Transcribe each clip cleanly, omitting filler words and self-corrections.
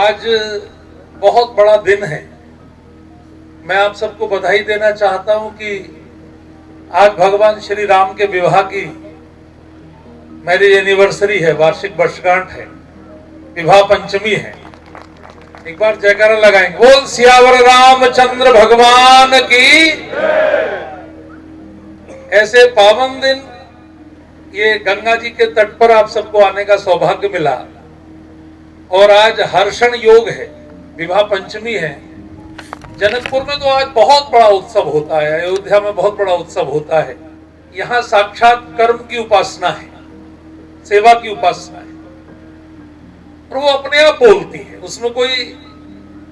आज बहुत बड़ा दिन है। मैं आप सबको बधाई देना चाहता हूं कि आज भगवान श्री राम के विवाह की मैरिज एनिवर्सरी है, वार्षिक वर्षगांठ है, विवाह पंचमी है। एक बार जयकारा लगाएंगे, बोल सियावर रामचंद्र भगवान की। ऐसे पावन दिन ये गंगा जी के तट पर आप सबको आने का सौभाग्य मिला और आज हर्षण योग है, विवाह पंचमी है। जनकपुर में तो आज बहुत बड़ा उत्सव होता है, अयोध्या में बहुत बड़ा उत्सव होता है। यहाँ साक्षात कर्म की उपासना है, सेवा की उपासना है और वो अपने आप बोलती है, उसमें कोई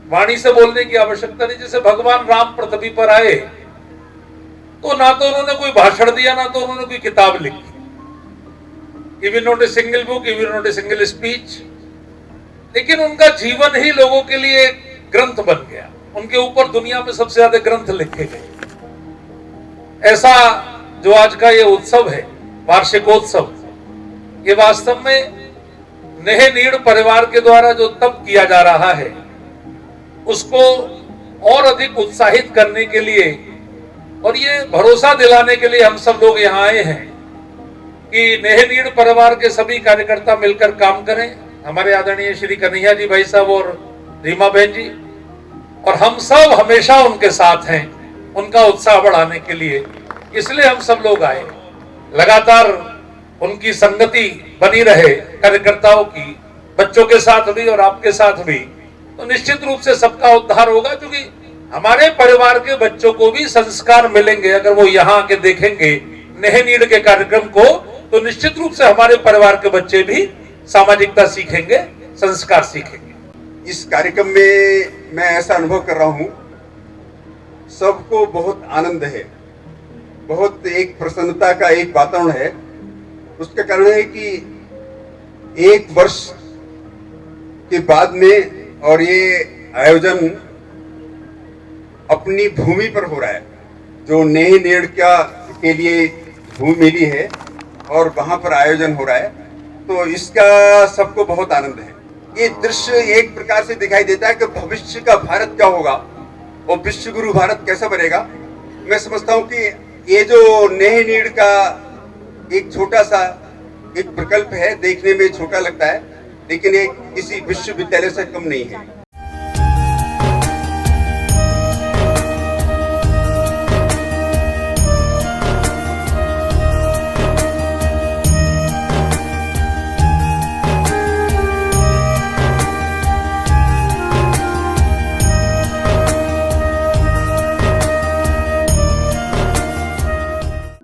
वाणी से बोलने की आवश्यकता नहीं। जैसे भगवान राम पृथ्वी पर आए तो ना तो उन्होंने कोई भाषण दिया, ना तो उन्होंने कोई किताब लिखी, even not a single book, even not a single speech, लेकिन उनका जीवन ही लोगों के लिए ग्रंथ बन गया। उनके ऊपर दुनिया में सबसे ज्यादा ग्रंथ लिखे गए। ऐसा जो आज का ये उत्सव है, वार्षिकोत्सव, ये वास्तव में नेह नीड़ परिवार के द्वारा जो तप किया जा रहा है उसको और अधिक उत्साहित करने के लिए और ये भरोसा दिलाने के लिए हम सब लोग यहाँ आए हैं कि नेह नीड़ परिवार के सभी कार्यकर्ता मिलकर काम करें। हमारे आदरणीय श्री कन्हैया जी भाई साहब और रीमा बहन जी, और हम सब हमेशा उनके साथ हैं उनका उत्साह बढ़ाने के लिए। इसलिए हम सब लोग आए, लगातार उनकी संगति बनी रहे कार्यकर्ताओं की, बच्चों के साथ भी और आपके साथ भी, तो निश्चित रूप से सबका उद्धार होगा। क्योंकि हमारे परिवार के बच्चों को भी संस्कार मिलेंगे अगर वो यहाँ आके देखेंगे नेह नीड़ के कार्यक्रम को, तो निश्चित रूप से हमारे परिवार के बच्चे भी सामाजिकता सीखेंगे, संस्कार सीखेंगे। इस कार्यक्रम में मैं ऐसा अनुभव कर रहा हूं, सबको बहुत आनंद है, बहुत एक प्रसन्नता का एक वातावरण है। उसका कारण है कि एक वर्ष के बाद में और ये आयोजन अपनी भूमि पर हो रहा है, जो नेह नीड़ के लिए भूमि मिली है और वहां पर आयोजन हो रहा है, तो इसका सबको बहुत आनंद है। ये दृश्य एक प्रकार से दिखाई देता है कि भविष्य का भारत क्या होगा और विश्व गुरु भारत कैसा बनेगा। मैं समझता हूं कि ये जो नेह नीड़ का एक छोटा सा एक प्रकल्प है, देखने में छोटा लगता है, लेकिन ये किसी विश्वविद्यालय से कम नहीं है।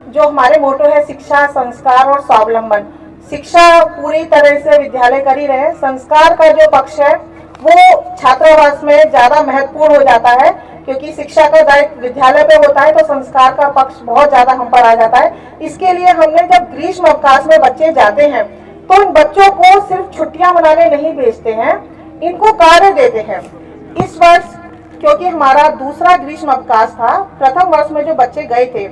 जो हमारे मोटो है शिक्षा, संस्कार और स्वावलंबन। शिक्षा पूरी तरह से विद्यालय कर ही रहे, संस्कार का जो पक्ष है वो छात्रावास में ज्यादा महत्वपूर्ण हो जाता है, क्योंकि शिक्षा का दायित्व विद्यालय पे होता है तो संस्कार का पक्ष बहुत ज्यादा हम पर आ जाता है। इसके लिए हमने जब ग्रीष्म अवकाश में बच्चे जाते हैं तो उन बच्चों को सिर्फ छुट्टियां मनाने नहीं भेजते हैं, इनको कार्य देते हैं। इस वर्ष क्योंकि हमारा दूसरा ग्रीष्म अवकाश था, प्रथम वर्ष में जो बच्चे गए थे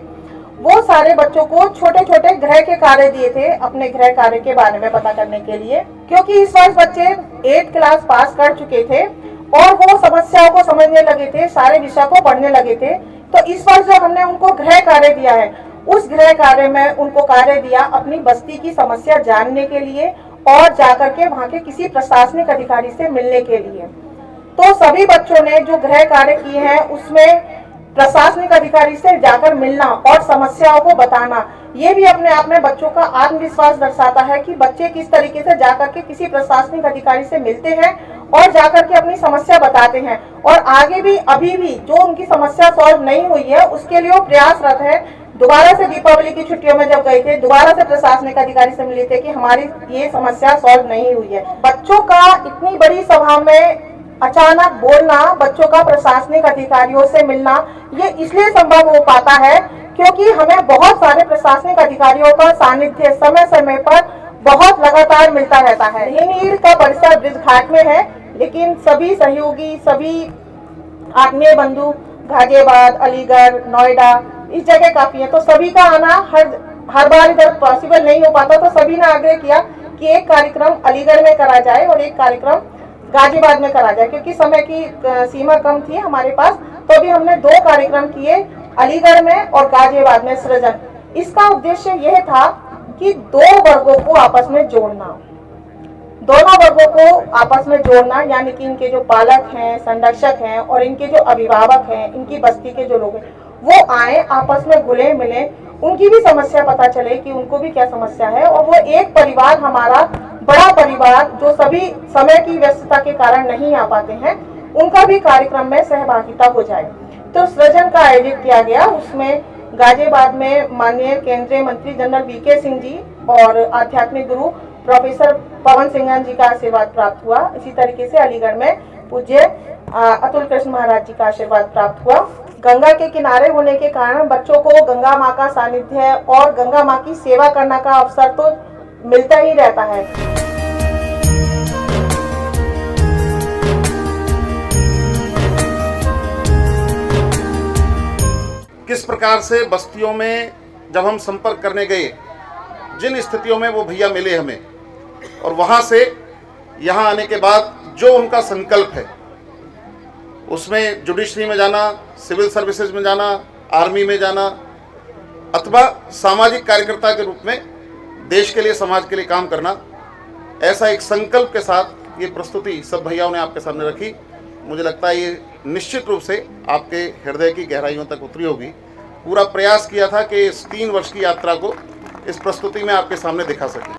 वो सारे बच्चों को छोटे छोटे गृह के कार्य दिए थे, अपने गृह कार्य के बारे में पता करने के लिए। क्योंकि इस वर्ष बच्चे 8th क्लास पास कर चुके थे और वो समस्याओं को समझने लगे थे, सारे विषय को पढ़ने लगे थे, तो इस वर्ष जो हमने उनको गृह कार्य दिया है, उस गृह कार्य में उनको कार्य दिया अपनी बस्ती की समस्या जानने के लिए और जाकर के वहाँ के किसी प्रशासनिक अधिकारी से मिलने के लिए। तो सभी बच्चों ने जो गृह कार्य किए हैं उसमें प्रशासनिक अधिकारी से जाकर मिलना और समस्याओं को बताना, ये भी अपने आप में बच्चों का आत्मविश्वास दर्शाता है कि बच्चे किस तरीके से जाकर के किसी प्रशासनिक अधिकारी से मिलते हैं और जाकर के अपनी समस्या बताते हैं। और आगे भी अभी भी जो उनकी समस्या सॉल्व नहीं हुई है उसके लिए वो प्रयासरत है। दोबारा से दीपावली की छुट्टियों में जब गए थे, दोबारा से प्रशासनिक अधिकारी से मिले थे कि हमारी ये समस्या सॉल्व नहीं हुई है। बच्चों का इतनी बड़ी सभा में अचानक बोलना, बच्चों का प्रशासनिक अधिकारियों से मिलना, ये इसलिए संभव हो पाता है क्योंकि हमें बहुत सारे प्रशासनिक अधिकारियों का सानिध्य समय समय पर बहुत लगातार मिलता रहता है। नेह नीड़ का परिसर ब्रिज घाट में है, लेकिन सभी सहयोगी, सभी आत्मीय बंधु गाजियाबाद, अलीगढ़, नोएडा, इस जगह काफी है, तो सभी का आना हर बार इधर पॉसिबल नहीं हो पाता, तो सभी ने आग्रह किया कि एक कार्यक्रम अलीगढ़ में करा जाए और एक कार्यक्रम गाजियाबाद में करा जाए, क्योंकि समय की सीमा कम थी हमारे पास, तो अभी हमने 2 कार्यक्रम किए अलीगढ़ में और गाजियाबाद में सृजन। इसका उद्देश्य यह था कि 2 वर्गों को आपस में जोड़ना, दोनों वर्गों को आपस में जोड़ना, यानी कि इनके जो पालक हैं, संरक्षक हैं और इनके जो अभिभावक हैं, इनकी बस्ती के जो लोग हैं, वो आए आपस में घुले मिले, उनकी भी समस्या पता चले कि उनको भी क्या समस्या है, और वो एक परिवार, हमारा बड़ा परिवार जो सभी समय की व्यस्तता के कारण नहीं आ पाते हैं, उनका भी कार्यक्रम में सहभागिता हो जाए। तो सृजन का आयोजित किया गया, उसमें गाजियाबाद में माननीय केंद्रीय मंत्री जनरल वीके सिंह जी और आध्यात्मिक गुरु प्रोफेसर पवन सिंघन जी का आशीर्वाद प्राप्त हुआ। इसी तरीके से अलीगढ़ में पूज्य अतुल कृष्ण महाराज जी का आशीर्वाद प्राप्त हुआ। गंगा के किनारे होने के कारण बच्चों को गंगा माँ का सानिध्य और गंगा माँ की सेवा करने का अवसर तो मिलता ही रहता है। किस प्रकार से बस्तियों में जब हम संपर्क करने गए, जिन स्थितियों में वो भैया मिले हमें, और वहाँ से यहाँ आने के बाद जो उनका संकल्प है, उसमें जुडिशरी में जाना, सिविल सर्विसेज में जाना, आर्मी में जाना, अथवा सामाजिक कार्यकर्ता के रूप में देश के लिए, समाज के लिए काम करना, ऐसा एक संकल्प के साथ ये प्रस्तुति सब भैयाओं ने आपके सामने रखी। मुझे लगता है ये निश्चित रूप से आपके हृदय की गहराइयों तक उतरी होगी। पूरा प्रयास किया था कि इस 3 वर्ष की यात्रा को इस प्रस्तुति में आपके सामने दिखा सकें।